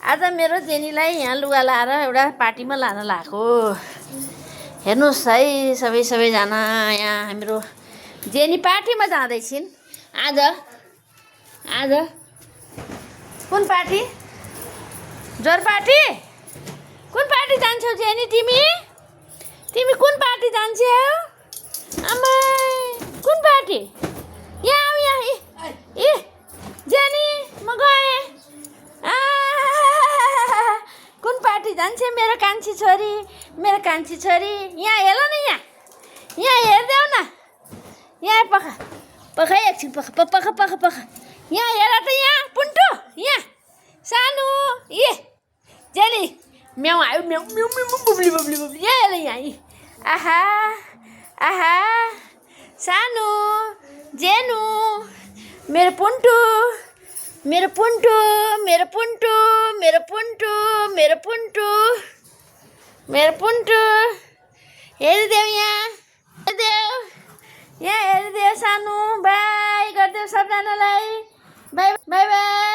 आज मेरो जेनीलाई यहाँ लुगा लाएर एउटा पार्टीमा लान लाएको। हेर्नुहोस् है सबैजना यहाँ हाम्रो जेनी पार्टीमा जाँदैछिन्। आज आज कुन पार्टी? जोर पार्टी? कुन पार्टी जान्छौ जेनी तिमी? तिमी कुन पार्टी जान्छौ? आमा कुन पार्टी? यहाँ आऊ यहाँ। ए जेनी म गएँ। कुन पार्टी जान्छ मेरो कान्छी छोरी? मेरो कान्छी छोरी यहाँ हेर न, यहाँ हेरिदेऊ न। यहाँ पख एकछिन पख यहाँ हेर त, यहाँ पुन्टु, यहाँ सानो। ए जेनी म्याउ आयो, म्याउ म्याउ म्याउ बुब्ली बुब्ली बुब्ली। यहाँ हेर यहाँ। आहा आहा सानो जेनु, मेरो पुन्टु, मेरो पुन्टु, मेरो पुन्टु, मेरो पुन्टु, मेरो पुन्टु, मेरो पुन्टु। हेरिदेऊ यहाँ, हेरिदेऊ यहाँ, हेरिदेऊ सानो। बाई गरिदेऊ सबजनालाई। By by by.